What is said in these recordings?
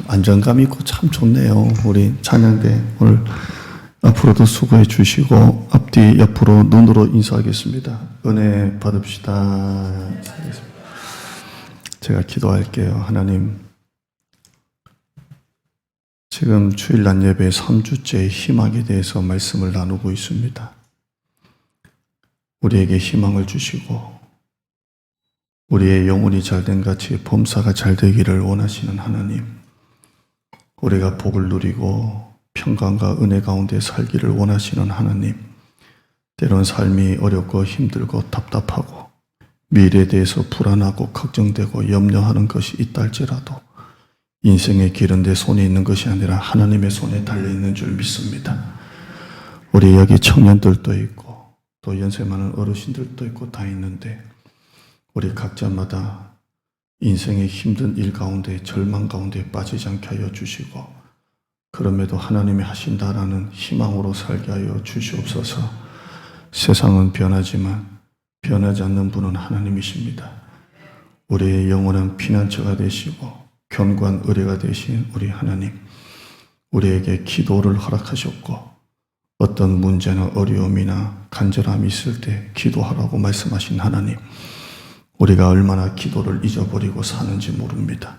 안정감 있고 참 좋네요. 우리 찬양대 오늘 앞으로도 수고해 주시고 앞뒤 옆으로 눈으로 인사하겠습니다. 은혜 받읍시다. 제가 기도할게요. 하나님, 지금 주일날 예배 3주째 희망에 대해서 말씀을 나누고 있습니다. 우리에게 희망을 주시고 우리의 영혼이 잘된 같이 범사가 잘 되기를 원하시는 하나님, 우리가 복을 누리고 평강과 은혜 가운데 살기를 원하시는 하나님, 때론 삶이 어렵고 힘들고 답답하고 미래에 대해서 불안하고 걱정되고 염려하는 것이 있다 할지라도 인생의 길은 내 손에 있는 것이 아니라 하나님의 손에 달려있는 줄 믿습니다. 우리 여기 청년들도 있고 또 연세 많은 어르신들도 있고 다 있는데 우리 각자마다 인생의 힘든 일 가운데 절망 가운데 빠지지 않게 하여 주시고 그럼에도 하나님이 하신다라는 희망으로 살게 하여 주시옵소서. 세상은 변하지만 변하지 않는 분은 하나님이십니다. 우리의 영원한 피난처가 되시고 견고한 의뢰가 되신 우리 하나님, 우리에게 기도를 허락하셨고 어떤 문제나 어려움이나 간절함이 있을 때 기도하라고 말씀하신 하나님, 우리가 얼마나 기도를 잊어버리고 사는지 모릅니다.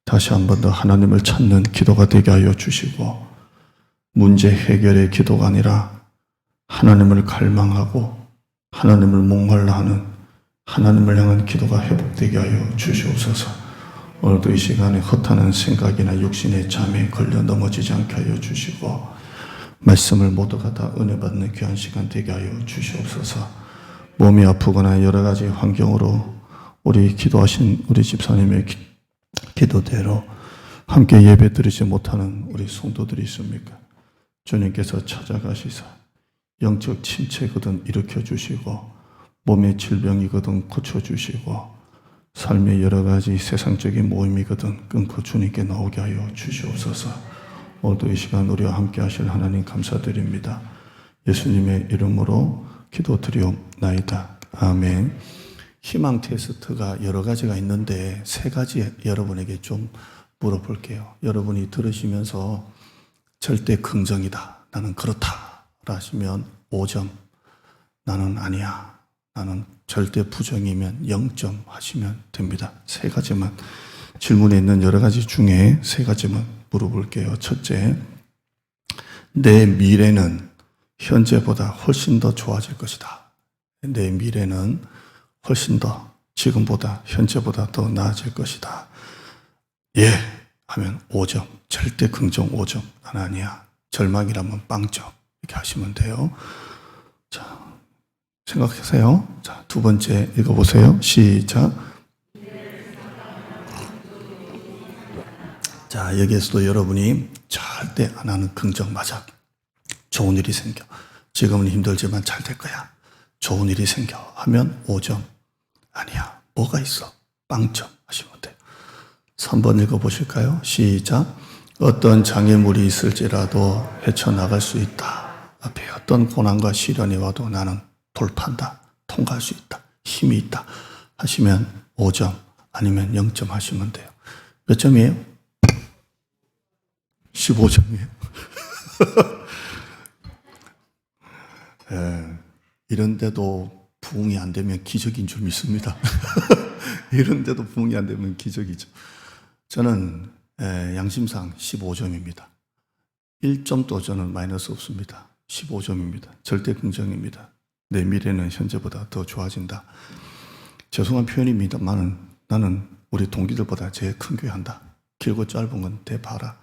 다시 한 번 더 하나님을 찾는 기도가 되게 하여 주시고 문제 해결의 기도가 아니라 하나님을 갈망하고 하나님을 목말라 하는 하나님을 향한 기도가 회복되게 하여 주시옵소서. 오늘도 이 시간에 허탄한 생각이나 육신의 잠에 걸려 넘어지지 않게 하여 주시고 말씀을 모두가 다 은혜 받는 귀한 시간 되게 하여 주시옵소서. 몸이 아프거나 여러 가지 환경으로 우리 기도하신 우리 집사님의 기도대로 함께 예배 드리지 못하는 우리 성도들이 있습니까? 주님께서 찾아가시사 영적 침체거든 일으켜 주시고 몸의 질병이거든 고쳐 주시고 삶의 여러 가지 세상적인 모임이거든 끊고 주님께 나오게 하여 주시옵소서. 오늘도 이 시간 우리와 함께 하실 하나님 감사드립니다. 예수님의 이름으로 기도드리옵나이다. 아멘. 희망 테스트가 여러 가지가 있는데 세 가지 여러분에게 좀 물어볼게요. 여러분이 들으시면서 절대 긍정이다, 나는 그렇다 하시면 5점, 나는 아니야, 나는 절대 부정이면 0점 하시면 됩니다. 세 가지만, 질문에 있는 여러 가지 중에 세 가지만 물어볼게요. 첫째, 내 미래는 현재보다 훨씬 더 좋아질 것이다. 내 미래는 훨씬 더 지금보다 현재보다 더 나아질 것이다. 예 하면 5점, 절대 긍정 5점, 난 아니야, 절망이라면 빵점, 이렇게 하시면 돼요. 자, 생각하세요. 자, 두 번째 읽어보세요. 시작. 자, 여기에서도 여러분이 절대 안 하는 긍정 맞아. 좋은 일이 생겨. 지금은 힘들지만 잘 될 거야. 좋은 일이 생겨 하면 5점. 아니야, 뭐가 있어? 빵점 하시면 돼요. 3번 읽어보실까요? 시작. 어떤 장애물이 있을지라도 헤쳐나갈 수 있다. 앞에 어떤 고난과 시련이 와도 나는 돌파한다, 통과할 수 있다, 힘이 있다 하시면 5점 아니면 0점 하시면 돼요. 몇 점이에요? 15점이에요. 예, 이런데도 부흥이 안 되면 기적인 줄 믿습니다. 이런데도 부흥이 안 되면 기적이죠. 저는 양심상 15점입니다. 1점도 저는 마이너스 없습니다. 15점입니다. 절대 긍정입니다. 내 미래는 현재보다 더 좋아진다. 죄송한 표현입니다만 나는 우리 동기들보다 제일 큰 교회 한다. 길고 짧은 건 대봐라.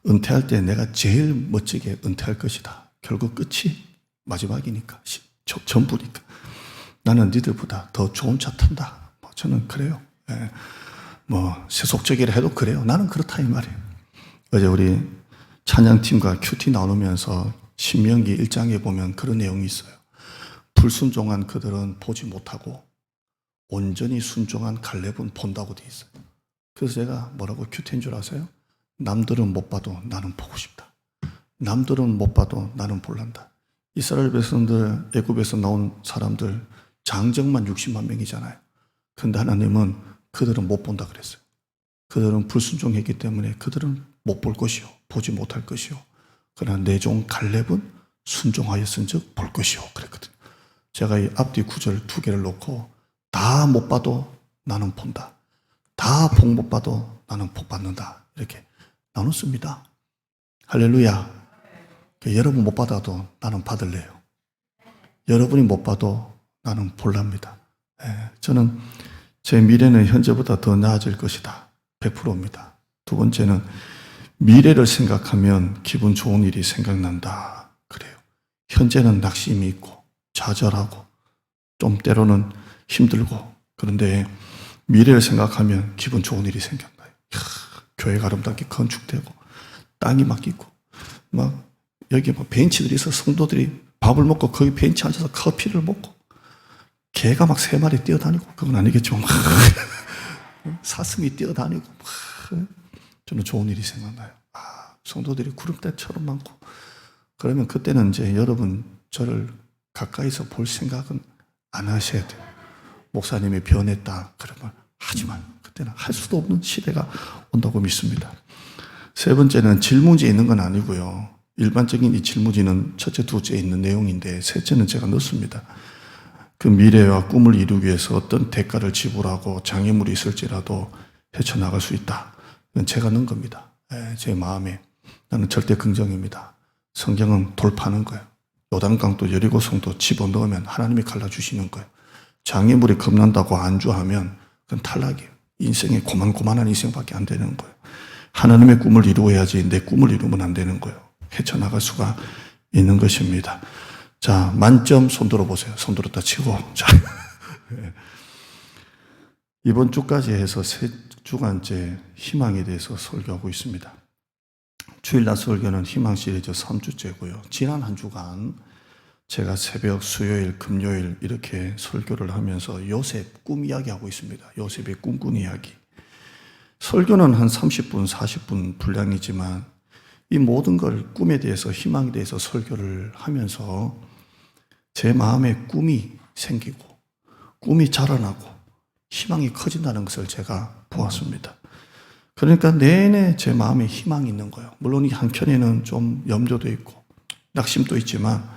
은퇴할 때 내가 제일 멋지게 은퇴할 것이다. 결국 끝이 마지막이니까, 전부니까. 나는 니들보다 더 좋은 차 탄다. 저는 그래요. 예. 세속적이라 해도 그래요. 나는 그렇다 이 말이에요. 어제 우리 찬양팀과 큐티 나누면서 신명기 1장에 보면 그런 내용이 있어요. 불순종한 그들은 보지 못하고 온전히 순종한 갈렙은 본다고 돼 있어요. 그래서 제가 뭐라고 큐티인 줄 아세요? 남들은 못 봐도 나는 보고 싶다. 남들은 못 봐도 나는 볼란다. 이스라엘 백성들, 애굽에서 나온 사람들 장정만 60만 명이잖아요. 그런데 하나님은 그들은 못 본다 그랬어요. 그들은 불순종했기 때문에 그들은 못 볼 것이요 보지 못할 것이요 그러나 내 종 갈렙은 순종하였은즉 볼 것이요 그랬거든요. 제가 이 앞뒤 구절 두 개를 놓고 다 못 봐도 나는 본다. 다 복 못 봐도 나는 복 받는다. 이렇게 나눴습니다. 할렐루야. 여러분 못 받아도 나는 받을래요. 여러분이 못 봐도 나는 볼랍니다. 저는 제 미래는 현재보다 더 나아질 것이다. 100%입니다. 두 번째는 미래를 생각하면 기분 좋은 일이 생각난다. 그래요. 현재는 낙심이 있고 좌절하고 좀 때로는 힘들고 그런데 미래를 생각하면 기분 좋은 일이 생각나요. 교회가 아름답게 건축되고 땅이 막 있고 막 여기 뭐 벤치들이 있어 성도들이 밥을 먹고 거기 벤치 앉아서 커피를 먹고 개가 막 3마리 뛰어다니고 그건 아니겠지만 사슴이 뛰어다니고 저는 좋은 일이 생각나요. 성도들이 구름대처럼 많고 그러면 그때는 이제 여러분 저를 가까이서 볼 생각은 안 하셔야 돼요. 목사님이 변했다 그러면 하지만 그때는 할 수도 없는 시대가 온다고 믿습니다. 세 번째는 질문지에 있는 건 아니고요. 일반적인 이 질문지는 첫째, 둘째에 있는 내용인데 셋째는 제가 넣습니다. 그 미래와 꿈을 이루기 위해서 어떤 대가를 지불하고 장애물이 있을지라도 헤쳐나갈 수 있다. 이건 제가 넣은 겁니다. 제 마음에. 나는 절대 긍정입니다. 성경은 돌파하는 거예요. 요단강도 여리고성도 집어넣으면 하나님이 갈라주시는 거예요. 장애물이 겁난다고 안주하면 그건 탈락이에요. 인생에 고만고만한 인생밖에 안 되는 거예요. 하나님의 꿈을 이루어야지 내 꿈을 이루면 안 되는 거예요. 헤쳐나갈 수가 있는 것입니다. 자, 만점 손 들어보세요. 손 들었다 치고. 자, 이번 주까지 해서 3주간째 희망에 대해서 설교하고 있습니다. 주일날 설교는 희망 시리즈 3주째고요. 지난 한 주간 제가 새벽, 수요일, 금요일 이렇게 설교를 하면서 요셉 꿈 이야기하고 있습니다. 요셉의 꿈꾼 이야기. 설교는 한 30분, 40분 분량이지만 이 모든 걸 꿈에 대해서, 희망에 대해서 설교를 하면서 제 마음에 꿈이 생기고 꿈이 자라나고 희망이 커진다는 것을 제가 보았습니다. 그러니까 내내 제 마음에 희망이 있는 거예요. 물론 이 한편에는 좀 염려도 있고 낙심도 있지만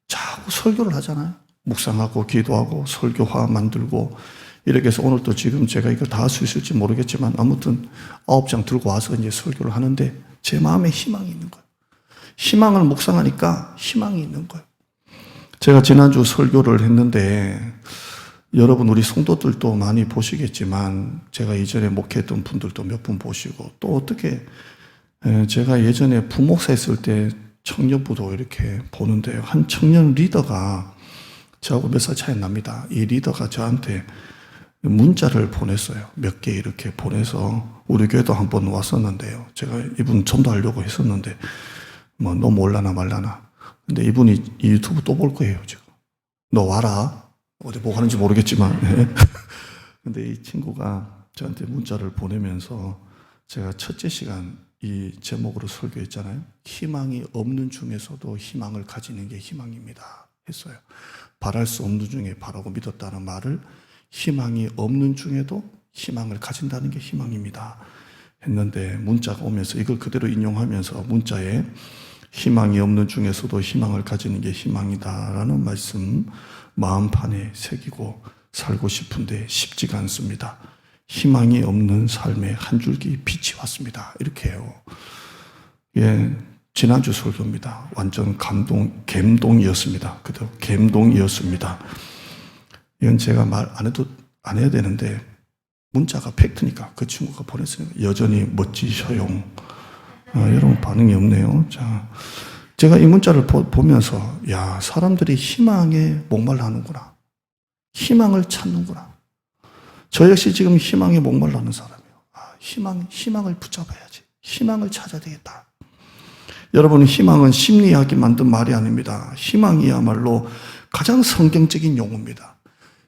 자꾸 설교를 하잖아요. 묵상하고 기도하고 설교화 만들고 이렇게 해서 오늘 또 지금 제가 이걸 다 할 수 있을지 모르겠지만 아무튼 9장 들고 와서 이제 설교를 하는데 제 마음에 희망이 있는 거예요. 희망을 묵상하니까 희망이 있는 거예요. 제가 지난주 설교를 했는데 여러분 우리 성도들도 많이 보시겠지만 제가 이전에 목회했던 분들도 몇 분 보시고 또 어떻게 제가 예전에 부목사 했을 때 청년부도 이렇게 보는데요. 한 청년 리더가 저하고 몇 살 차이 납니다. 이 리더가 저한테 문자를 보냈어요. 몇 개 이렇게 보내서 우리 교회도 한번 왔었는데요. 제가 이분 전도하려고 했었는데 뭐 너무 올라나 말라나. 근데 이분이 이 유튜브 또 볼 거예요 지금. 너 와라. 어디 뭐 하는지 모르겠지만. 근데 이 친구가 저한테 문자를 보내면서 제가 첫째 시간 이 제목으로 설교했잖아요. 희망이 없는 중에서도 희망을 가지는 게 희망입니다 했어요. 바랄 수 없는 중에 바라고 믿었다는 말을 희망이 없는 중에도 희망을 가진다는 게 희망입니다 했는데 문자가 오면서 이걸 그대로 인용하면서 문자에 희망이 없는 중에서도 희망을 가지는 게 희망이다라는 말씀 마음판에 새기고 살고 싶은데 쉽지가 않습니다. 희망이 없는 삶에 한 줄기 빛이 왔습니다. 이렇게 해요. 예, 지난주 설교입니다. 완전 감동이었습니다. 그대로 감동이었습니다. 이건 제가 말 안 해야 되는데 문자가 팩트니까 그 친구가 보냈어요. 여전히 멋지셔요. 여러분 반응이 없네요. 자, 제가 이 문자를 보면서 야, 사람들이 희망에 목말라 하는구나. 희망을 찾는구나. 저 역시 지금 희망에 목말라 하는 사람이에요. 희망을 붙잡아야지. 희망을 찾아야 되겠다. 여러분, 희망은 심리학이 만든 말이 아닙니다. 희망이야말로 가장 성경적인 용어입니다.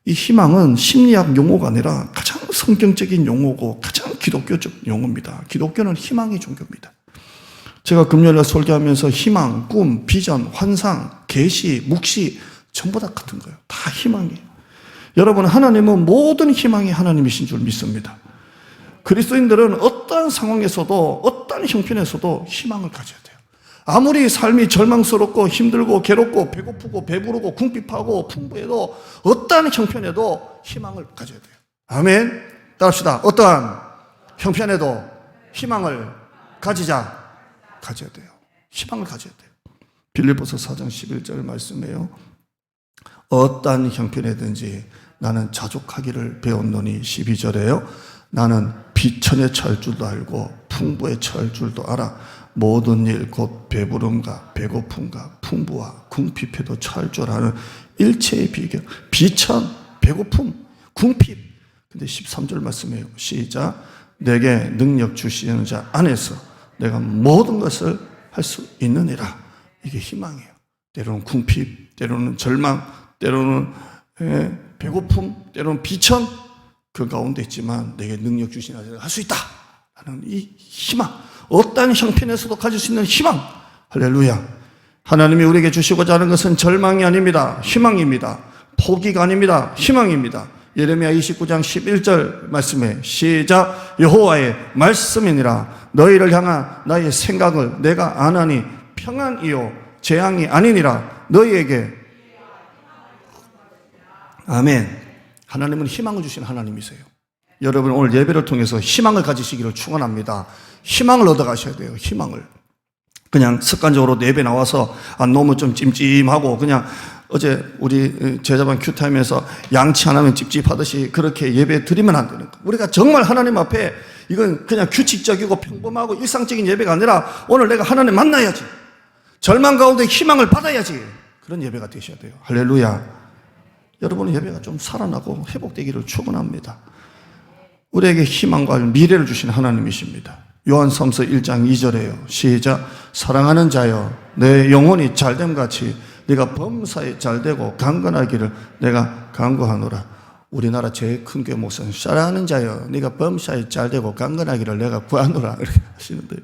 이 희망은 심리학 용어가 아니라 가장 성경적인 용어고 가장 기독교적 용어입니다. 기독교는 희망의 종교입니다. 제가 금요일날 설교하면서 희망, 꿈, 비전, 환상, 계시, 묵시 전부 다 같은 거예요. 다 희망이에요. 여러분, 하나님은 모든 희망이 하나님이신 줄 믿습니다. 그리스도인들은 어떠한 상황에서도 어떠한 형편에서도 희망을 가져야 돼요. 아무리 삶이 절망스럽고 힘들고 괴롭고 배고프고 배부르고 궁핍하고 풍부해도 어떠한 형편에도 희망을 가져야 돼요. 아멘. 따라합시다. 어떠한 형편에도 희망을 가져야 돼요. 희망을 가져야 돼요. 빌립보서 4장 11절 말씀이에요. 어떠한 형편이든지 나는 자족하기를 배웠노니 12절에요. 나는 비천에 처할 줄도 알고 풍부에 처할 줄도 알아. 모든 일 곧 배부름과 배고픔과 풍부와 궁핍에도 처할 줄 아는 일체의 비결. 비천, 배고픔, 궁핍. 근데 13절 말씀이에요. 시작. 내게 능력 주시는 자 안에서 내가 모든 것을 할 수 있느니라. 이게 희망이에요. 때로는 궁핍, 때로는 절망, 때로는 배고픔, 때로는 비천, 그 가운데 있지만 내게 능력 주시는 자 할 수 있다 라는 이 희망, 어떠한 형편에서도 가질 수 있는 희망. 할렐루야. 하나님이 우리에게 주시고자 하는 것은 절망이 아닙니다. 희망입니다. 포기가 아닙니다. 희망입니다. 예레미야 29장 11절 말씀에 시작. 여호와의 말씀이니라. 너희를 향한 나의 생각을 내가 아나니 평안이요 재앙이 아니니라. 너희에게. 아멘. 하나님은 희망을 주시는 하나님이세요. 여러분 오늘 예배를 통해서 희망을 가지시기를 축원합니다. 희망을 얻어가셔야 돼요. 희망을. 그냥 습관적으로 예배 나와서 너무 좀 찜찜하고 그냥 어제 우리 제자반 큐타임에서 양치 안 하면 찝찝하듯이 그렇게 예배 드리면 안 되는 거예요. 우리가 정말 하나님 앞에 이건 그냥 규칙적이고 평범하고 일상적인 예배가 아니라 오늘 내가 하나님 만나야지. 절망 가운데 희망을 받아야지. 그런 예배가 되셔야 돼요. 할렐루야. 여러분의 예배가 좀 살아나고 회복되기를 축원합니다. 우리에게 희망과 미래를 주신 하나님이십니다. 요한삼서 1장 2절에요. 시작. 사랑하는 자여 내 영혼이 잘됨같이 네가 범사에 잘되고 강건하기를 내가 간구하노라. 우리나라 제일 큰 교회 목사는 사랑하는 자여 네가 범사에 잘되고 강건하기를 내가 구하노라 이렇게 하시는데요.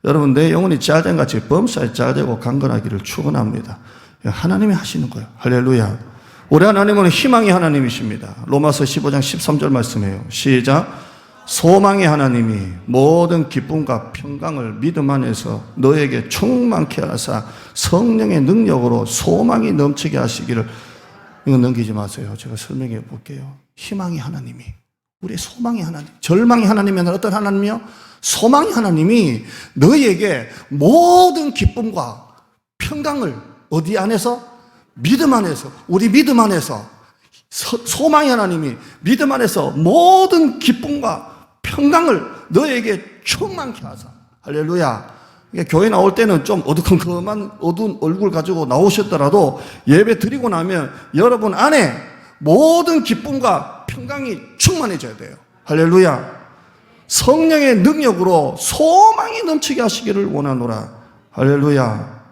여러분 내 영혼이 잘됨같이 범사에 잘되고 강건하기를 축원합니다. 하나님이 하시는 거예요. 할렐루야. 우리 하나님은 희망의 하나님이십니다. 로마서 15장 13절 말씀이에요. 시작. 소망의 하나님이 모든 기쁨과 평강을 믿음 안에서 너에게 충만케 하사 성령의 능력으로 소망이 넘치게 하시기를. 이건 넘기지 마세요. 제가 설명해 볼게요. 희망의 하나님이 우리의 소망의 하나님, 절망의 하나님이 아니라 어떤 하나님이요? 소망의 하나님이 너희에게 모든 기쁨과 평강을 어디 안에서? 믿음 안에서, 우리 믿음 안에서, 소망의 하나님이 믿음 안에서 모든 기쁨과 평강을 너에게 충만케 하사. 할렐루야. 교회 나올 때는 좀 어두컴컴한 어두운 얼굴 가지고 나오셨더라도 예배 드리고 나면 여러분 안에 모든 기쁨과 평강이 충만해져야 돼요. 할렐루야. 성령의 능력으로 소망이 넘치게 하시기를 원하노라. 할렐루야.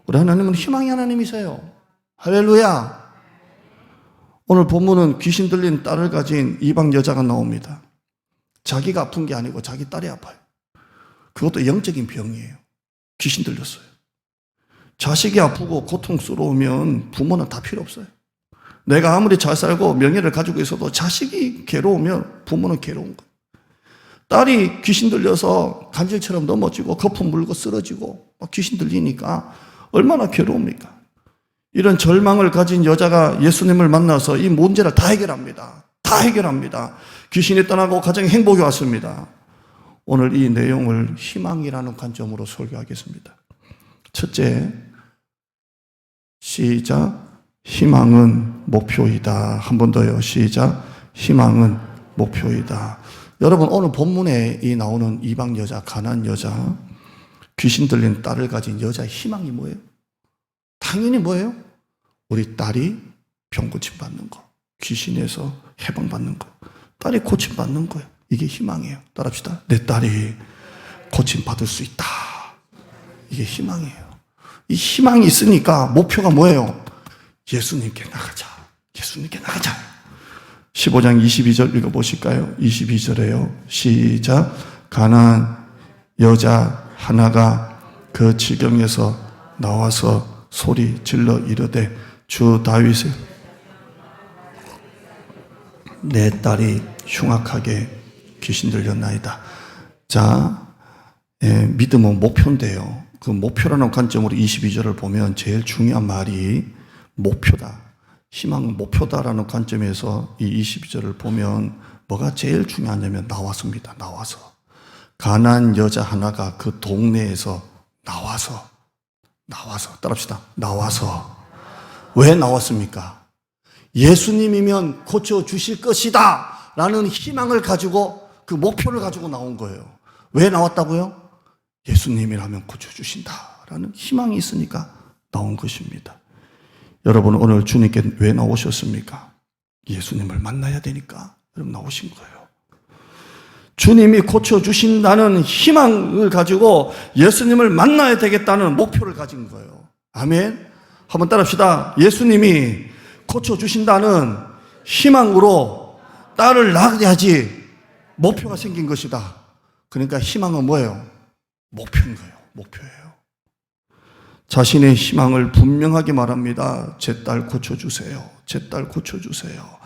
우리 하나님은 희망의 하나님이세요. 할렐루야. 오늘 본문은 귀신 들린 딸을 가진 이방 여자가 나옵니다. 자기가 아픈 게 아니고 자기 딸이 아파요. 그것도 영적인 병이에요. 귀신 들렸어요. 자식이 아프고 고통스러우면 부모는 다 필요 없어요. 내가 아무리 잘 살고 명예를 가지고 있어도 자식이 괴로우면 부모는 괴로운 거예요. 딸이 귀신 들려서 간질처럼 넘어지고 거품 물고 쓰러지고 막 귀신 들리니까 얼마나 괴로웁니까? 이런 절망을 가진 여자가 예수님을 만나서 이 문제를 다 해결합니다. 다 해결합니다. 귀신이 떠나고 가정에 행복이 왔습니다. 오늘 이 내용을 희망이라는 관점으로 설교하겠습니다. 첫째, 시작. 희망은 목표이다. 한 번 더요. 시작. 희망은 목표이다. 여러분 오늘 본문에 이 나오는 이방 여자, 가나안 여자, 귀신 들린 딸을 가진 여자의 희망이 뭐예요? 당연히 뭐예요? 우리 딸이 병 고침 받는 거, 귀신에서 해방 받는 거, 딸이 고침 받는 거예요. 이게 희망이에요. 따라합시다. 내 딸이 고침 받을 수 있다. 이게 희망이에요. 이 희망이 있으니까 목표가 뭐예요? 예수님께 나가자. 예수님께 나가자. 15장 22절 읽어보실까요? 22절에요. 시작. 가나안 여자 하나가 그 지경에서 나와서 소리 질러 이르되 주 다윗의 내 딸이 흉악하게 귀신 들렸나이다. 자, 믿음은 목표인데요. 그 목표라는 관점으로 22절을 보면 제일 중요한 말이 목표다. 희망은 목표다라는 관점에서 이 22절을 보면 뭐가 제일 중요하냐면 나와서입니다. 나와서. 가난한 여자 하나가 그 동네에서 나와서 따라합시다. 나와서. 왜 나왔습니까? 예수님이면 고쳐주실 것이다 라는 희망을 가지고 그 목표를 가지고 나온 거예요. 왜 나왔다고요? 예수님이라면 고쳐주신다라는 희망이 있으니까 나온 것입니다. 여러분 오늘 주님께 왜 나오셨습니까? 예수님을 만나야 되니까 여러분 나오신 거예요. 주님이 고쳐주신다는 희망을 가지고 예수님을 만나야 되겠다는 목표를 가진 거예요. 아멘. 한번 따라합시다. 예수님이 고쳐주신다는 희망으로 딸을 낳아야지 목표가 생긴 것이다. 그러니까 희망은 뭐예요? 목표인 거예요. 목표예요. 자신의 희망을 분명하게 말합니다. 제 딸 고쳐주세요. 제 딸 고쳐주세요.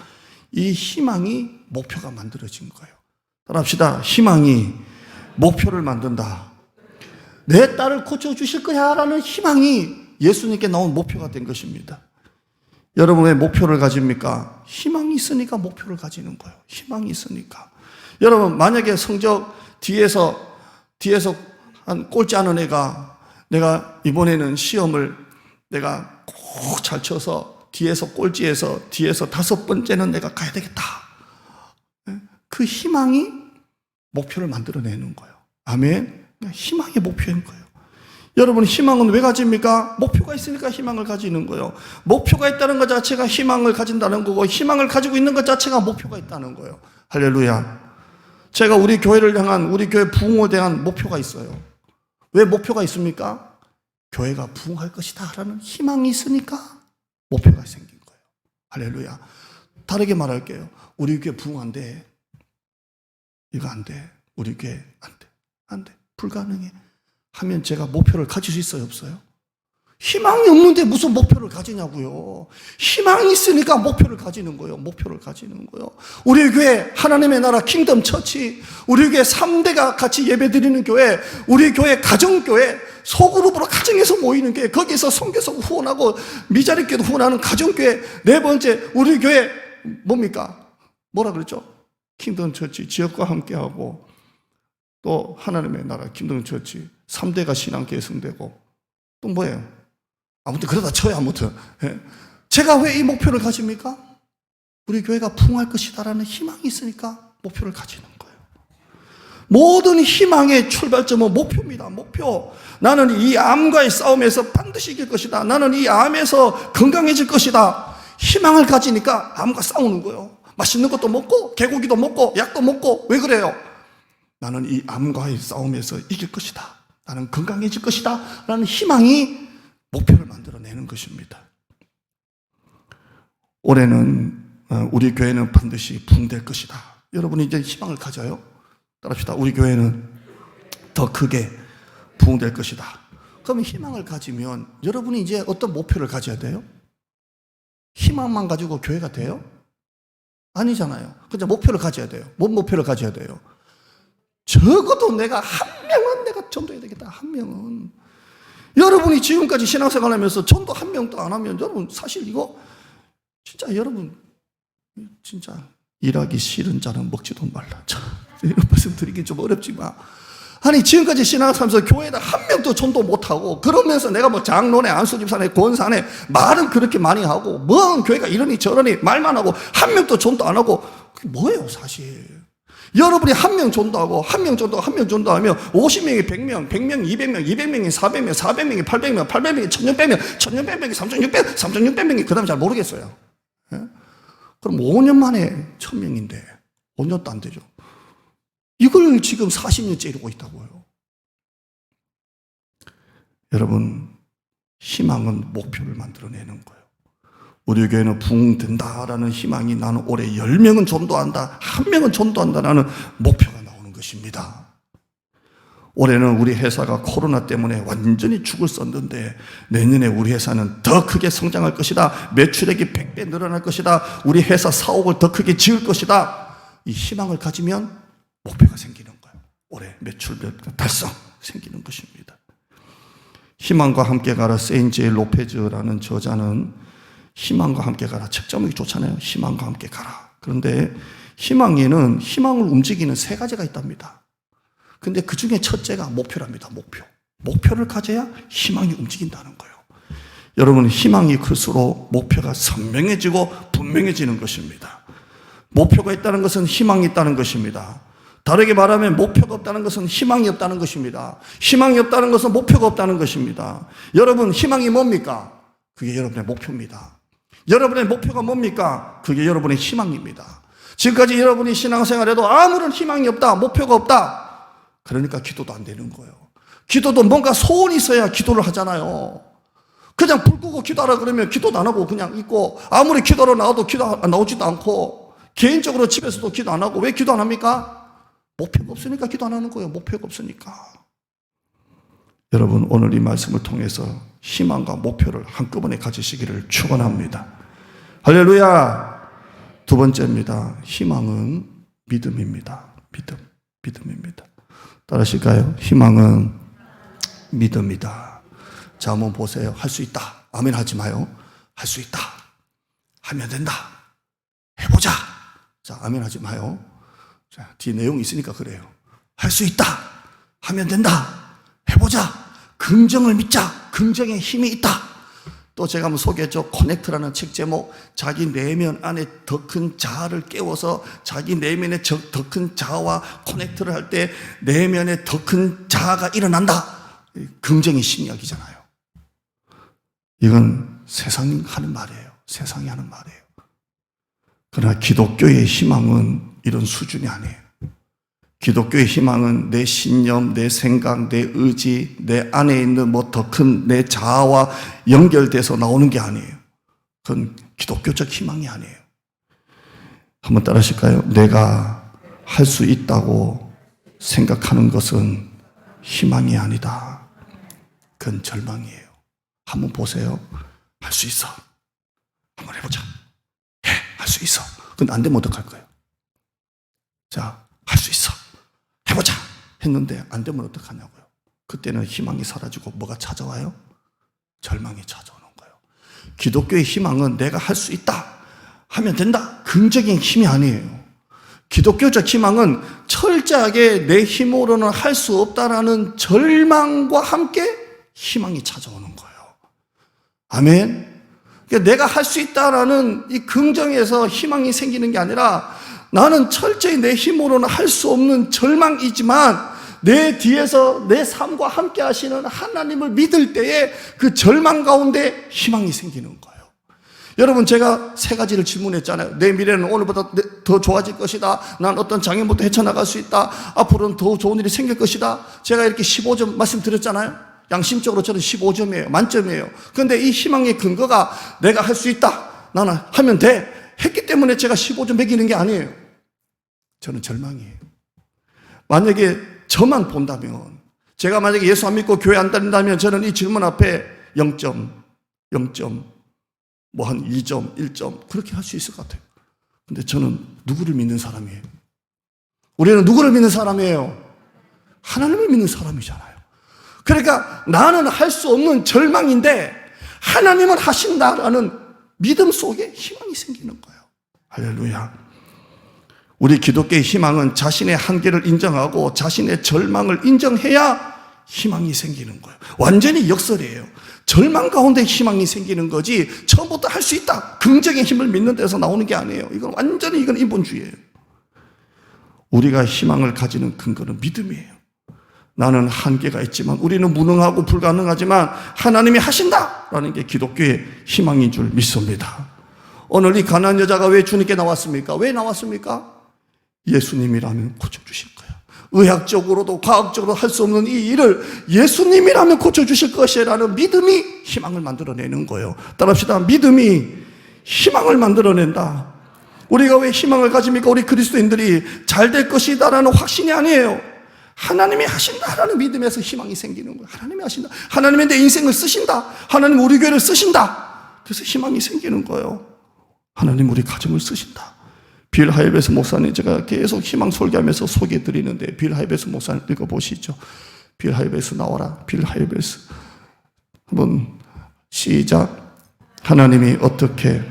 이 희망이 목표가 만들어진 거예요. 따라합시다. 희망이 목표를 만든다. 내 딸을 고쳐주실 거야 라는 희망이 예수님께 나온 목표가 된 것입니다. 여러분 왜 목표를 가집니까? 희망이 있으니까 목표를 가지는 거예요. 희망이 있으니까. 여러분 만약에 성적 뒤에서 한 꼴찌 하는 애가 내가 이번에는 시험을 내가 꼭 잘 쳐서 뒤에서 꼴찌에서 뒤에서 5번째는 내가 가야 되겠다. 그 희망이 목표를 만들어내는 거예요. 아멘. 희망이 목표인 거예요. 여러분 희망은 왜 가집니까? 목표가 있으니까 희망을 가지는 거예요. 목표가 있다는 것 자체가 희망을 가진다는 거고 희망을 가지고 있는 것 자체가 목표가 있다는 거예요. 할렐루야. 제가 우리 교회를 향한 우리 교회 부흥에 대한 목표가 있어요. 왜 목표가 있습니까? 교회가 부흥할 것이다 라는 희망이 있으니까 목표가 생긴 거예요. 할렐루야. 다르게 말할게요. 우리 교회 부흥 안 돼. 이거 안 돼. 우리 교회 안 돼. 불가능해. 하면 제가 목표를 가질 수 있어요? 없어요? 희망이 없는데 무슨 목표를 가지냐고요. 희망이 있으니까 목표를 가지는 거예요. 목표를 가지는 거예요. 우리 교회 하나님의 나라 킹덤 처치, 우리 교회 3대가 같이 예배드리는 교회, 우리 교회 가정교회, 소그룹으로 가정에서 모이는 교회, 거기서 선교사고 후원하고 미자립교도 후원하는 가정교회, 4번째 우리 교회 뭡니까? 뭐라 그랬죠? 킹덤 처치, 지역과 함께하고 또 하나님의 나라 킹덤 처치, 3대가 신앙 계승되고 또 뭐예요? 아무튼 그러다 쳐요. 아무튼 제가 왜 이 목표를 가집니까? 우리 교회가 부흥할 것이다라는 희망이 있으니까 목표를 가지는 거예요. 모든 희망의 출발점은 목표입니다. 목표. 나는 이 암과의 싸움에서 반드시 이길 것이다. 나는 이 암에서 건강해질 것이다. 희망을 가지니까 암과 싸우는 거예요. 맛있는 것도 먹고 개고기도 먹고 약도 먹고. 왜 그래요? 나는 이 암과의 싸움에서 이길 것이다. 나는 건강해질 것이다 라는 희망이 목표를 만들어내는 것입니다. 올해는 우리 교회는 반드시 부흥될 것이다. 여러분이 이제 희망을 가져요. 따라합시다. 우리 교회는 더 크게 부흥될 것이다. 그러면 희망을 가지면 여러분이 이제 어떤 목표를 가져야 돼요? 희망만 가지고 교회가 돼요? 아니잖아요. 그냥 목표를 가져야 돼요. 뭔 목표를 가져야 돼요? 적어도 내가 한 명은 내가 전도해야 되겠다. 한 명은. 여러분이 지금까지 신앙생활 하면서 전도 한 명도 안 하면 여러분 사실 이거 진짜 여러분 진짜 일하기 싫은 자는 먹지도 말라. 이런 말씀 드리긴 좀 어렵지만 아니 지금까지 신앙하면서 교회에다 한 명도 전도 못하고 그러면서 내가 뭐 장로네 안수집사네 권사네 말은 그렇게 많이 하고 뭔 교회가 이러니 저러니 말만 하고 한 명도 전도 안 하고 그게 뭐예요 사실. 여러분이 한 명 전도하고 한 명 전도하면 50명이 100명, 100명이 200명, 200명이 400명, 400명이 800명, 800명이 1600명, 1600명이 3600, 3600명이 그 다음 잘 모르겠어요. 예? 그럼 5년 만에 1000명인데 5년도 안 되죠. 이걸 지금 40년째 이루고 있다고요. 여러분 희망은 목표를 만들어내는 거예요. 우리 교회는 부흥된다라는 희망이 나는 올해 10명은 전도한다, 1명은 전도한다라는 목표가 나오는 것입니다. 올해는 우리 회사가 코로나 때문에 완전히 죽을 썼는데 내년에 우리 회사는 더 크게 성장할 것이다. 매출액이 100배 늘어날 것이다. 우리 회사 사옥을 더 크게 지을 것이다. 이 희망을 가지면 목표가 생기는 거예요. 올해 매출 달성 생기는 것입니다. 희망과 함께 가라. 세인제 로페즈라는 저자는 희망과 함께 가라. 책 제목이 좋잖아요. 희망과 함께 가라. 그런데 희망에는 희망을 움직이는 세 가지가 있답니다. 근데 그 중에 첫째가 목표랍니다. 목표를 가져야 희망이 움직인다는 거예요. 여러분, 희망이 클수록 목표가 선명해지고 분명해지는 것입니다. 목표가 있다는 것은 희망이 있다는 것입니다. 다르게 말하면 목표가 없다는 것은 희망이 없다는 것입니다. 희망이 없다는 것은 목표가 없다는 것입니다. 여러분, 희망이 뭡니까? 그게 여러분의 목표입니다. 여러분의 목표가 뭡니까? 그게 여러분의 희망입니다. 지금까지 여러분이 신앙생활에도 아무런 희망이 없다, 목표가 없다, 그러니까 기도도 안 되는 거예요. 기도도 뭔가 소원이 있어야 기도를 하잖아요. 그냥 불 끄고 기도하라 그러면 기도도 안 하고 그냥 있고, 아무리 기도로 나와도 기도 나오지도 않고, 개인적으로 집에서도 기도 안 하고. 왜 기도 안 합니까? 목표가 없으니까 기도 안 하는 거예요. 목표가 없으니까. 여러분, 오늘 이 말씀을 통해서 희망과 목표를 한꺼번에 가지시기를 축원합니다. 할렐루야. 두 번째입니다. 희망은 믿음입니다. 믿음입니다. 따라하실까요? 희망은 믿음이다. 자, 한번 보세요. 할 수 있다. 아멘 하지 마요. 할 수 있다. 하면 된다. 해보자. 자, 아멘 하지 마요. 자, 뒤에 내용이 있으니까 그래요. 할 수 있다. 하면 된다. 해보자. 긍정을 믿자. 긍정의 힘이 있다. 또 제가 한번 소개했죠. 커넥트라는 책 제목. 자기 내면 안에 더 큰 자아를 깨워서 자기 내면의 더 큰 자아와 커넥트를 할 때 내면에 더 큰 자아가 일어난다. 긍정의 심리학이잖아요. 이건 세상이 하는 말이에요. 세상이 하는 말이에요. 그러나 기독교의 희망은 이런 수준이 아니에요. 기독교의 희망은 내 신념, 내 생각, 내 의지, 내 안에 있는 더 큰 내 자아와 연결돼서 나오는 게 아니에요. 그건 기독교적 희망이 아니에요. 한번 따라하실까요? 내가 할 수 있다고 생각하는 것은 희망이 아니다. 그건 절망이에요. 한번 보세요. 할 수 있어. 한번 해보자. 할 수 있어. 근데 안 되면 어떡할 거예요? 자, 할 수 있어. 해보자. 했는데 안 되면 어떡하냐고요? 그때는 희망이 사라지고 뭐가 찾아와요? 절망이 찾아오는 거예요. 기독교의 희망은 내가 할 수 있다. 하면 된다. 긍정의 힘이 아니에요. 기독교적 희망은 철저하게 내 힘으로는 할 수 없다라는 절망과 함께 희망이 찾아오는 거예요. 아멘. 그러니까 내가 할 수 있다라는 이 긍정에서 희망이 생기는 게 아니라 나는 철저히 내 힘으로는 할 수 없는 절망이지만 내 뒤에서 내 삶과 함께 하시는 하나님을 믿을 때에 그 절망 가운데 희망이 생기는 거예요. 여러분, 제가 세 가지를 질문했잖아요. 내 미래는 오늘보다 더 좋아질 것이다. 난 어떤 장애부터 헤쳐나갈 수 있다. 앞으로는 더 좋은 일이 생길 것이다. 제가 이렇게 15점 말씀드렸잖아요. 양심적으로 저는 15점이에요. 만점이에요. 그런데 이 희망의 근거가 내가 할 수 있다. 나는 하면 돼. 했기 때문에 제가 15점 매기는 게 아니에요. 저는 절망이에요. 만약에 저만 본다면, 제가 만약에 예수 안 믿고 교회 안 다닌다면 저는 이 질문 앞에 0점, 뭐 한 2점, 1점 그렇게 할 수 있을 것 같아요. 근데 저는 누구를 믿는 사람이에요? 우리는 누구를 믿는 사람이에요? 하나님을 믿는 사람이잖아요. 그러니까 나는 할 수 없는 절망인데 하나님은 하신다라는 믿음 속에 희망이 생기는 거예요. 할렐루야. 우리 기독교의 희망은 자신의 한계를 인정하고 자신의 절망을 인정해야 희망이 생기는 거예요. 완전히 역설이에요. 절망 가운데 희망이 생기는 거지 처음부터 할 수 있다, 긍정의 힘을 믿는 데서 나오는 게 아니에요. 이건 완전히 인본주의예요. 우리가 희망을 가지는 근거는 믿음이에요. 나는 한계가 있지만, 우리는 무능하고 불가능하지만 하나님이 하신다라는 게 기독교의 희망인 줄 믿습니다. 오늘 이 가난한 여자가 왜 주님께 나왔습니까? 왜 나왔습니까? 예수님이라면 고쳐주실 거예요. 의학적으로도 과학적으로 할 수 없는 이 일을 예수님이라면 고쳐주실 것이라는 믿음이 희망을 만들어내는 거예요. 따라합시다. 믿음이 희망을 만들어낸다. 우리가 왜 희망을 가집니까? 우리 그리스도인들이 잘 될 것이다라는 확신이 아니에요. 하나님이 하신다라는 믿음에서 희망이 생기는 거예요. 하나님이 하신다. 하나님이 내 인생을 쓰신다. 하나님 우리 교회를 쓰신다. 그래서 희망이 생기는 거예요. 하나님 우리 가정을 쓰신다. 빌 하이베스 목사님, 제가 계속 희망 설교하면서 소개해 드리는데, 빌 하이베스 목사님 읽어보시죠. 빌 하이베스 나와라. 빌 하이베스. 한번 시작. 하나님이 어떻게,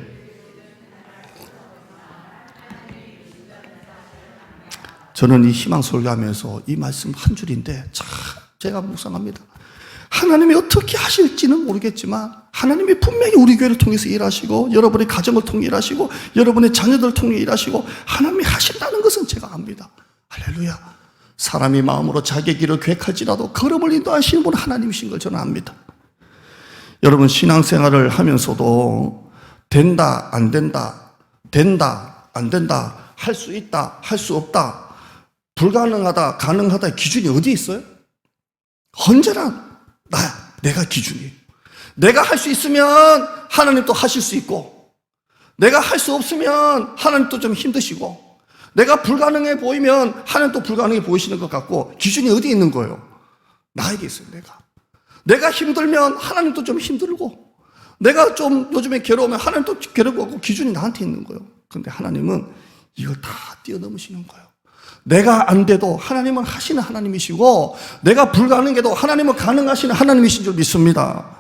저는 이 희망 설교하면서 이 말씀 한 줄인데 참 제가 묵상합니다. 하나님이 어떻게 하실지는 모르겠지만 하나님이 분명히 우리 교회를 통해서 일하시고 여러분의 가정을 통해 일하시고 여러분의 자녀들을 통해 일하시고 하나님이 하신다는 것은 제가 압니다. 할렐루야. 사람이 마음으로 자기의 길을 계획할지라도 걸음을 인도하시는 분은 하나님이신 걸 저는 압니다. 여러분, 신앙생활을 하면서도 된다 안 된다, 된다 안 된다, 할 수 있다 할 수 없다, 불가능하다 가능하다 기준이 어디 있어요? 언제나 나야, 내가 기준이에요. 내가 할 수 있으면 하나님도 하실 수 있고, 내가 할 수 없으면 하나님도 좀 힘드시고, 내가 불가능해 보이면 하나님도 불가능해 보이시는 것 같고, 기준이 어디 있는 거예요? 나에게 있어요. 내가 힘들면 하나님도 좀 힘들고, 내가 좀 요즘에 괴로우면 하나님도 괴롭고, 기준이 나한테 있는 거예요. 그런데 하나님은 이걸 다 뛰어넘으시는 거예요. 내가 안 돼도 하나님은 하시는 하나님이시고, 내가 불가능해도 하나님은 가능하시는 하나님이신 줄 믿습니다.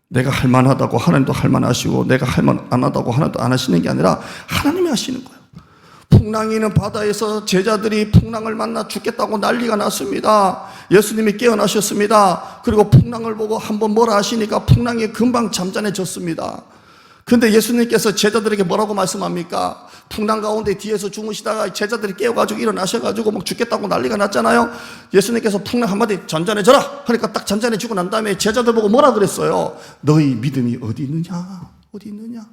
내가 할 만하다고 하나님도 할 만하시고, 내가 할 만 안 하다고 하나님도 안 하시는 게 아니라 하나님이 하시는 거예요. 풍랑이 있는 바다에서 제자들이 풍랑을 만나 죽겠다고 난리가 났습니다. 예수님이 깨어나셨습니다. 그리고 풍랑을 보고 한번 뭐라 하시니까 풍랑이 금방 잠잠해졌습니다. 근데 예수님께서 제자들에게 뭐라고 말씀합니까? 풍랑 가운데 뒤에서 주무시다가 제자들이 깨어가지고 일어나셔가지고 막 죽겠다고 난리가 났잖아요. 예수님께서 풍랑 한마디 잔잔해져라 하니까 딱 잔잔해지고 난 다음에 제자들 보고 뭐라 그랬어요? 너희 믿음이 어디 있느냐? 어디 있느냐?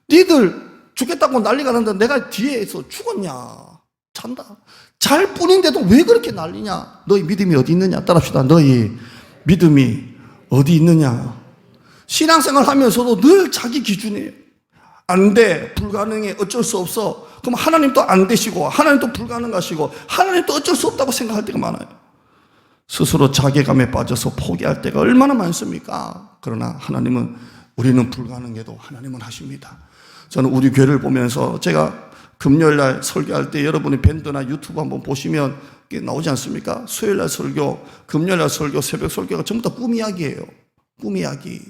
니들 죽겠다고 난리가 났는데 내가 뒤에서 죽었냐? 잔다. 잘 뿐인데도 왜 그렇게 난리냐? 너희 믿음이 어디 있느냐? 따라합시다. 너희 믿음이 어디 있느냐? 신앙생활 하면서도 늘 자기 기준이에요. 안 돼, 불가능해, 어쩔 수 없어. 그럼 하나님도 안 되시고 하나님도 불가능하시고 하나님도 어쩔 수 없다고 생각할 때가 많아요. 스스로 자괴감에 빠져서 포기할 때가 얼마나 많습니까? 그러나 하나님은, 우리는 불가능해도 하나님은 하십니다. 저는 우리 교회를 보면서, 제가 금요일날 설교할 때 여러분이 밴드나 유튜브 한번 보시면 나오지 않습니까? 수요일날 설교, 금요일날 설교, 새벽 설교가 전부 다 꿈 이야기예요. 꿈 이야기.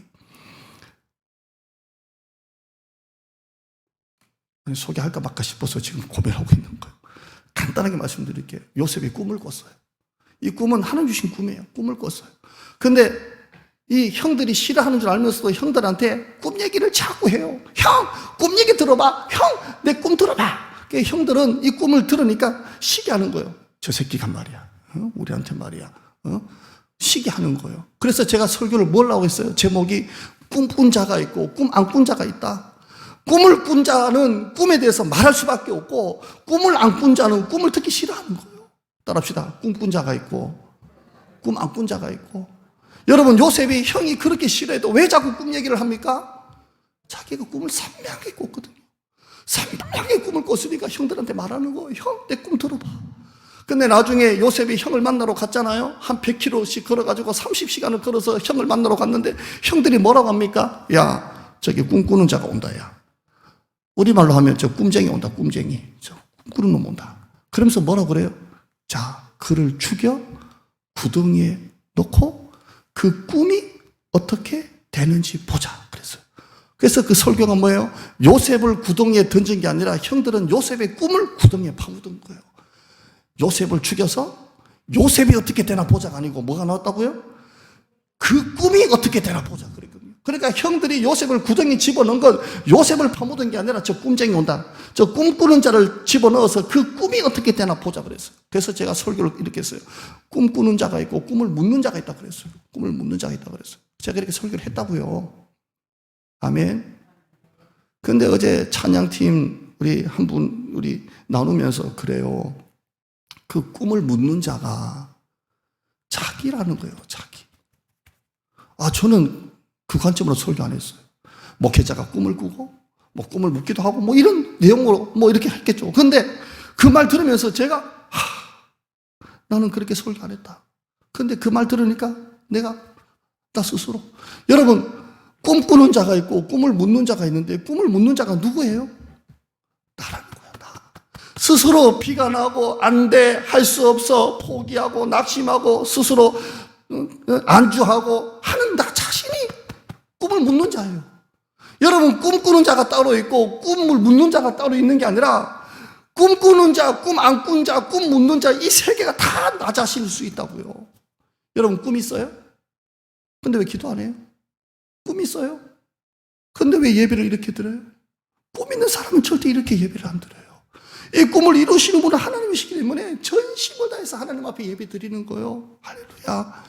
소개할까 말까 싶어서 지금 고민하고 있는 거예요. 간단하게 말씀드릴게요. 요셉이 꿈을 꿨어요. 이 꿈은 하나님 주신 꿈이에요. 꿈을 꿨어요. 근데 이 형들이 싫어하는 줄 알면서도 형들한테 꿈 얘기를 자꾸 해요. 형, 꿈 얘기 들어봐. 형, 내 꿈 들어봐. 형들은 이 꿈을 들으니까 시기 하는 거예요. 저 새끼가 말이야. 우리한테 말이야. 시기 하는 거예요. 그래서 제가 설교를 뭐라고 했어요? 제목이 꿈꾼 자가 있고 꿈 안 꾼 자가 있다. 꿈을 꾼 자는 꿈에 대해서 말할 수밖에 없고, 꿈을 안 꾼 자는 꿈을 듣기 싫어하는 거예요. 따라합시다. 꿈꾼 자가 있고 꿈 안 꾼 자가 있고. 여러분, 요셉이 형이 그렇게 싫어해도 왜 자꾸 꿈 얘기를 합니까? 자기가 꿈을 선명하게 꿨거든요. 선명하게 꿈을 꿨으니까 형들한테 말하는 거예요. 형, 내 꿈 들어봐. 근데 나중에 요셉이 형을 만나러 갔잖아요. 한 100km씩 걸어가지고 30시간을 걸어서 형을 만나러 갔는데 형들이 뭐라고 합니까? 야, 저기 꿈꾸는 자가 온다, 야. 우리말로 하면 저 꿈쟁이 온다, 꿈쟁이. 저 꿈꾸는 놈 온다. 그러면서 뭐라고 그래요? 자, 그를 죽여 구덩이에 넣고 그 꿈이 어떻게 되는지 보자 그랬어요. 그래서 그 설교가 뭐예요? 요셉을 구덩이에 던진 게 아니라 형들은 요셉의 꿈을 구덩이에 파묻은 거예요. 요셉을 죽여서 요셉이 어떻게 되나 보자가 아니고 뭐가 나왔다고요? 그 꿈이 어떻게 되나 보자 그랬거든요. 그러니까 형들이 요셉을 구덩이에 집어넣은 건 요셉을 파묻은 게 아니라 저 꿈쟁이 온다, 저 꿈꾸는 자를 집어넣어서 그 꿈이 어떻게 되나 보자 그랬어요. 그래서 제가 설교를 이렇게 했어요. 꿈꾸는 자가 있고 꿈을 묻는 자가 있다 그랬어요. 꿈을 묻는 자가 있다 그랬어요. 제가 이렇게 설교를 했다고요. 아멘. 근데 어제 찬양팀 우리 한 분 우리 나누면서 그래요. 그 꿈을 묻는 자가 자기라는 거예요. 자기. 저는 그 관점으로 설교 안 했어요. 목회자가 꿈을 꾸고 뭐 꿈을 묻기도 하고 뭐 이런 내용으로 뭐 이렇게 했겠죠. 근데 그 말 들으면서 제가 나는 그렇게 설교 안 했다. 근데 그 말 들으니까 내가 나 스스로, 여러분, 꿈꾸는 자가 있고 꿈을 묻는 자가 있는데 꿈을 묻는 자가 누구예요? 나라는 거예요. 스스로 비관하고 안 돼, 할 수 없어, 포기하고 낙심하고 스스로 안주하고 하는 나 자신이 꿈을 묻는 자예요. 여러분, 꿈꾸는 자가 따로 있고 꿈을 묻는 자가 따로 있는 게 아니라 꿈꾸는 자, 꿈 안 꾼 자, 꿈 묻는 자, 이 세 개가 다 나 자신일 수 있다고요. 여러분, 꿈 있어요? 근데 왜 기도 안 해요? 꿈 있어요? 근데 왜 예배를 이렇게 드려요? 꿈 있는 사람은 절대 이렇게 예배를 안 드려요. 이 꿈을 이루시는 분은 하나님이시기 때문에 전심을 다해서 하나님 앞에 예배 드리는 거예요. 할렐루야.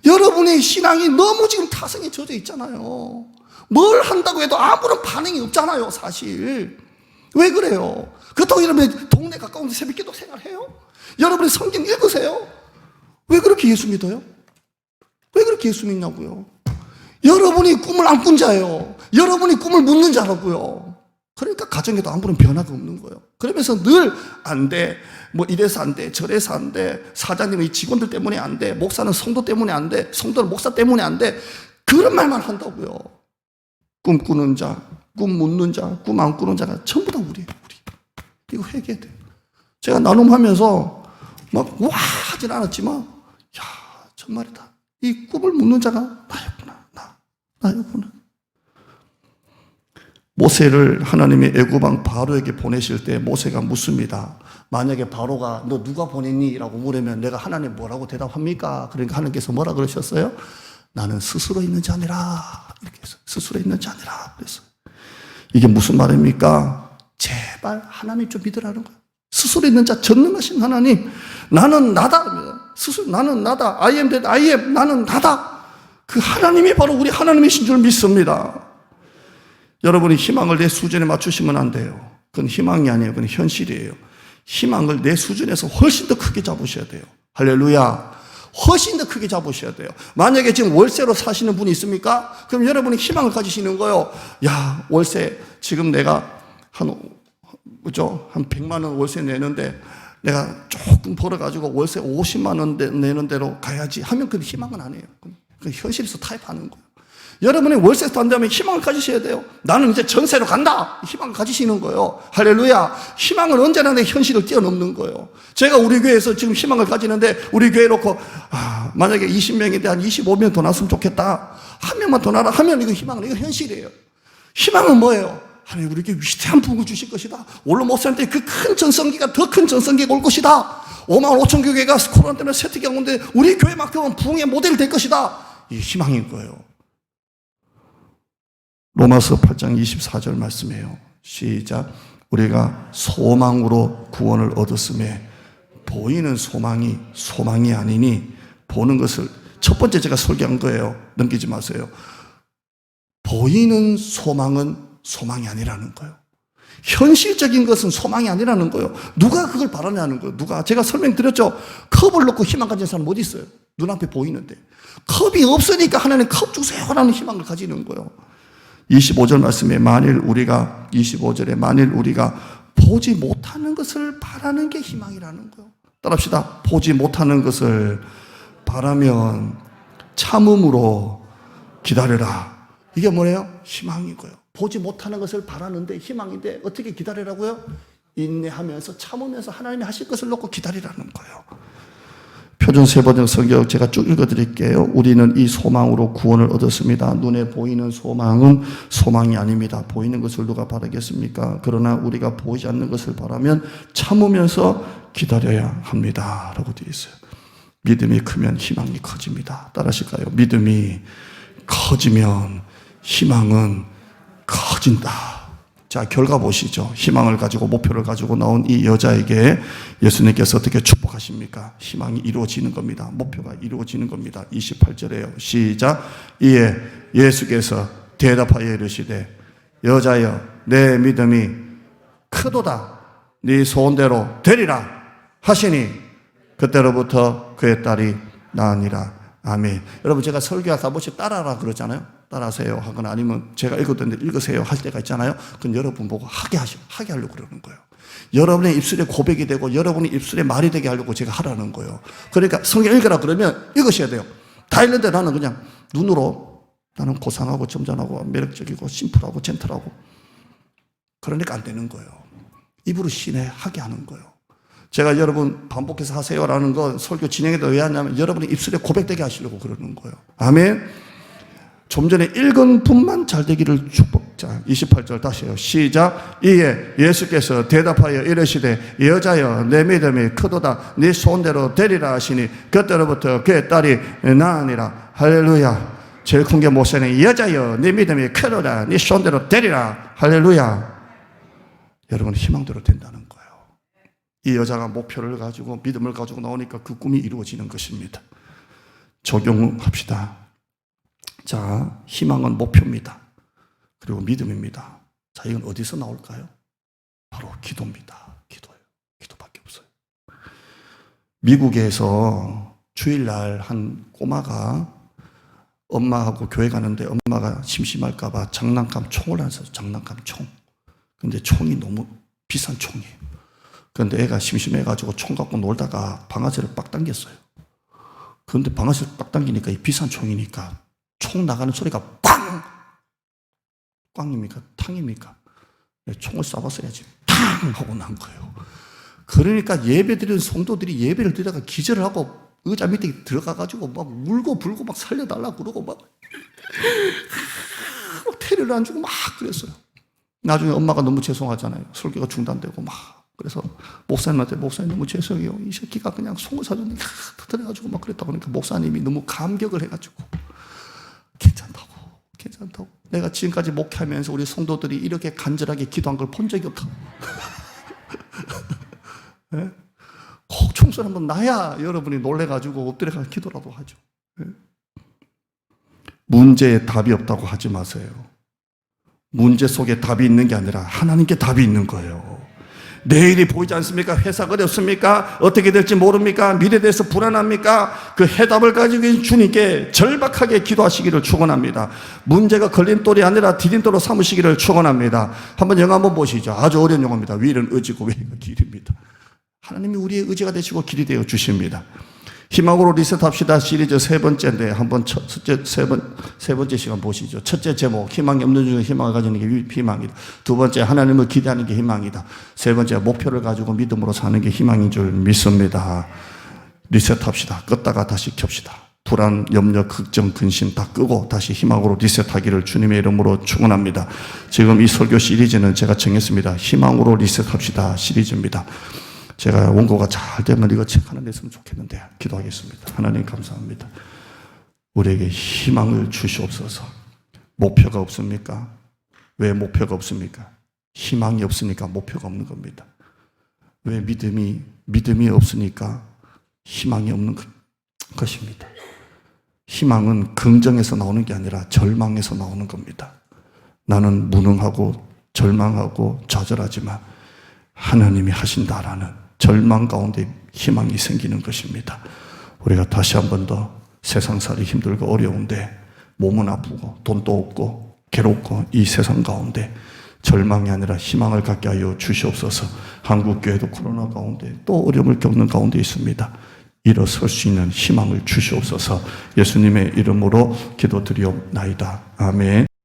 여러분의 신앙이 너무 지금 타성에 젖어 있잖아요. 뭘 한다고 해도 아무런 반응이 없잖아요, 사실. 왜 그래요? 그렇다고 이러면 동네 가까운 데 새벽기도 생활해요? 여러분이 성경 읽으세요? 왜 그렇게 예수 믿어요? 왜 그렇게 예수 믿냐고요? 여러분이 꿈을 안 꾼 자예요. 여러분이 꿈을 묻는 자라고요. 그러니까 가정에도 아무런 변화가 없는 거예요. 그러면서 늘 안 돼, 뭐 이래서 안 돼, 저래서 안 돼, 사장님의 직원들 때문에 안 돼, 목사는 성도 때문에 안 돼, 성도는 목사 때문에 안 돼, 그런 말만 한다고요. 꿈 꾸는 자, 꿈 묻는 자, 꿈 안 꾸는 자가 전부 다 우리예요. 우리. 이거 회개해야 돼요. 제가 나눔하면서 막 와 하진 않았지만, 야, 정말이다. 이 꿈을 묻는 자가 나였구나. 나였구나. 모세를 하나님이 애굽왕 바로에게 보내실 때 모세가 묻습니다. 만약에 바로가 너 누가 보냈니? 라고 물으면 내가 하나님 뭐라고 대답합니까? 그러니까 하나님께서 뭐라 그러셨어요? 나는 스스로 있는 자니라. 이렇게 해서 스스로 있는 자니라. 그랬어요. 이게 무슨 말입니까? 제발 하나님 좀 믿으라는 거예요. 스스로 있는 자 전능하신 하나님, 나는 나다. 스스로 나는 나다. I am that I am. 나는 나다. 그 하나님이 바로 우리 하나님이신 줄 믿습니다. 여러분이 희망을 내 수준에 맞추시면 안 돼요. 그건 희망이 아니에요. 그건 현실이에요. 희망을 내 수준에서 훨씬 더 크게 잡으셔야 돼요. 할렐루야. 훨씬 더 크게 잡으셔야 돼요. 만약에 지금 월세로 사시는 분이 있습니까? 그럼 여러분이 희망을 가지시는 거예요. 야, 월세 지금 내가 그죠? 한 100만 원 월세 내는데 내가 조금 벌어가지고 월세 50만 원 내는 대로 가야지 하면 그 희망은 아니에요. 그 현실에서 타협하는 거예요. 여러분이 월세 산다면 희망을 가지셔야 돼요. 나는 이제 전세로 간다. 희망을 가지시는 거예요. 할렐루야. 희망은 언제나 내 현실을 뛰어넘는 거예요. 제가 우리 교회에서 지금 희망을 가지는데 우리 교회 놓고 만약에 20명인데 한 25명 더 났으면 좋겠다. 한 명만 더 나라 하면 이거 희망은 이거 현실이에요. 희망은 뭐예요? 하나님 우리에게 위대한 부흥을 주실 것이다. 원로 목사한테 그 큰 전성기가 더 큰 전성기가 올 것이다. 5만 5천 교회가 코로나 때문에 쇠퇴기 가운데 우리 교회만큼은 부흥의 모델이 될 것이다. 이 희망인 거예요. 로마서 8장 24절 말씀이에요. 시작. 우리가 소망으로 구원을 얻었음에 보이는 소망이 아니니 보는 것을 첫 번째 제가 설교한 거예요. 넘기지 마세요. 보이는 소망은 소망이 아니라는 거예요. 현실적인 것은 소망이 아니라는 거예요. 누가 그걸 바라냐는 거예요. 누가. 제가 설명드렸죠. 컵을 놓고 희망 가진 사람 어디 있어요? 눈앞에 보이는데. 컵이 없으니까 하나님 컵 주세요라는 희망을 가지는 거예요. 25절 말씀에 만일 우리가 보지 못하는 것을 바라는 게 희망이라는 거예요. 따라합시다. 보지 못하는 것을 바라면 참음으로 기다려라. 이게 뭐예요? 희망인 거예요. 보지 못하는 것을 바라는데 희망인데 어떻게 기다리라고요? 인내하면서 참으면서 하나님이 하실 것을 놓고 기다리라는 거예요. 표준 세번역 성경 제가 쭉 읽어드릴게요. 우리는 이 소망으로 구원을 얻었습니다. 눈에 보이는 소망은 소망이 아닙니다. 보이는 것을 누가 바라겠습니까? 그러나 우리가 보이지 않는 것을 바라면 참으면서 기다려야 합니다. 라고 되어 있어요. 믿음이 크면 희망이 커집니다. 따라하실까요? 믿음이 커지면 희망은 커진다. 자, 결과 보시죠. 희망을 가지고 목표를 가지고 나온 이 여자에게 예수님께서 어떻게 축복하십니까? 희망이 이루어지는 겁니다. 목표가 이루어지는 겁니다. 28절에요. 시작. 이에 예수께서 대답하여 이르시되 여자여 내 믿음이 크도다. 네 소원대로 되리라 하시니 그때로부터 그의 딸이 나으니라. 아멘. 여러분 제가 설교하다 보시 따라하라 그러잖아요. 따라하세요 하거나 아니면 제가 읽었던데 읽으세요 할 때가 있잖아요. 그건 여러분 보고 하게 하려고 그러는 거예요. 여러분의 입술에 고백이 되고 여러분의 입술에 말이 되게 하려고 제가 하라는 거예요. 그러니까 성경 읽으라 그러면 읽으셔야 돼요. 다 읽는데 나는 그냥 눈으로 나는 고상하고 점잖하고 매력적이고 심플하고 젠틀하고 그러니까 안 되는 거예요. 입으로 신뢰하게 하는 거예요. 제가 여러분 반복해서 하세요라는 건 설교 진행에도 왜 하냐면 여러분의 입술에 고백되게 하시려고 그러는 거예요. 아멘. 좀 전에 읽은 분만 잘 되기를 축복. 자, 28절 다시 해요. 시작. 이에 예수께서 대답하여 이르시되 여자여 내 믿음이 크도다. 네 손대로 되리라 하시니 그때로부터 그의 딸이 나으니라. 할렐루야. 제일 큰 게 모세는 여자여 네 믿음이 크도다. 네 손대로 되리라. 할렐루야. 여러분 희망대로 된다는 거예요. 이 여자가 목표를 가지고 믿음을 가지고 나오니까 그 꿈이 이루어지는 것입니다. 적용합시다. 자, 희망은 목표입니다. 그리고 믿음입니다. 자, 이건 어디서 나올까요? 바로 기도입니다. 기도예요. 기도밖에 없어요. 미국에서 주일날 한 꼬마가 엄마하고 교회 가는데 엄마가 심심할까봐 장난감 총을 안 샀어요. 장난감 총. 근데 총이 너무 비싼 총이에요. 그런데 애가 심심해가지고 총 갖고 놀다가 방아쇠를 빡 당겼어요. 그런데 방아쇠를 빡 당기니까 이 비싼 총이니까 총 나가는 소리가 꽝! 꽝입니까? 탕입니까? 총을 쏴봤어야지. 탕! 하고 난 거예요. 그러니까 예배 드리는 성도들이 예배를 드리다가 기절을 하고 의자 밑에 들어가가지고 막 울고 불고 막 살려달라고 그러고 막 테러를 안 주고 막 그랬어요. 나중에 엄마가 너무 죄송하잖아요. 설교가 중단되고 막. 그래서 목사님한테 목사님 너무 죄송해요. 이 새끼가 그냥 송을 사줬는데 터뜨려가지고 막 그랬다고 하니까 목사님이 너무 감격을 해가지고 괜찮다고. 내가 지금까지 목회하면서 우리 성도들이 이렇게 간절하게 기도한 걸 본 적이 없다고. 네? 꼭 총소리 한번 나야 여러분이 놀래가지고 엎드려가 기도라도 하죠. 네? 문제에 답이 없다고 하지 마세요. 문제 속에 답이 있는 게 아니라 하나님께 답이 있는 거예요. 내일이 보이지 않습니까? 회사가 어렵습니까? 어떻게 될지 모릅니까? 미래에 대해서 불안합니까? 그 해답을 가지고 계신 주님께 절박하게 기도하시기를 축원합니다. 문제가 걸림돌이 아니라 디딤돌로 삼으시기를 축원합니다. 한번 영화 한번 보시죠. 아주 어려운 영화입니다. 위는 의지고 외가 길입니다. 하나님이 우리의 의지가 되시고 길이 되어 주십니다. 희망으로 리셋합시다 시리즈 세 번째인데 한번 세 번째 시간 보시죠. 첫째 제목 희망이 없는 중에 희망을 가지는 게 희망이다. 두 번째 하나님을 기대하는 게 희망이다. 세 번째 목표를 가지고 믿음으로 사는 게 희망인 줄 믿습니다. 리셋합시다. 껐다가 다시 켭시다. 불안, 염려, 걱정, 근심 다 끄고 다시 희망으로 리셋하기를 주님의 이름으로 축원합니다. 지금 이 설교 시리즈는 제가 정했습니다. 희망으로 리셋합시다 시리즈입니다. 제가 원고가 잘 되면 이거 책 하나 냈으면 좋겠는데 기도하겠습니다. 하나님 감사합니다. 우리에게 희망을 주시옵소서. 목표가 없습니까? 왜 목표가 없습니까? 희망이 없으니까 목표가 없는 겁니다. 왜 믿음이 없으니까 희망이 없는 것입니다. 희망은 긍정에서 나오는 게 아니라 절망에서 나오는 겁니다. 나는 무능하고 절망하고 좌절하지만 하나님이 하신다라는 절망 가운데 희망이 생기는 것입니다. 우리가 다시 한 번 더 세상살이 힘들고 어려운데 몸은 아프고 돈도 없고 괴롭고 이 세상 가운데 절망이 아니라 희망을 갖게 하여 주시옵소서. 한국교회도 코로나 가운데 또 어려움을 겪는 가운데 있습니다. 일어설 수 있는 희망을 주시옵소서. 예수님의 이름으로 기도드리옵나이다. 아멘.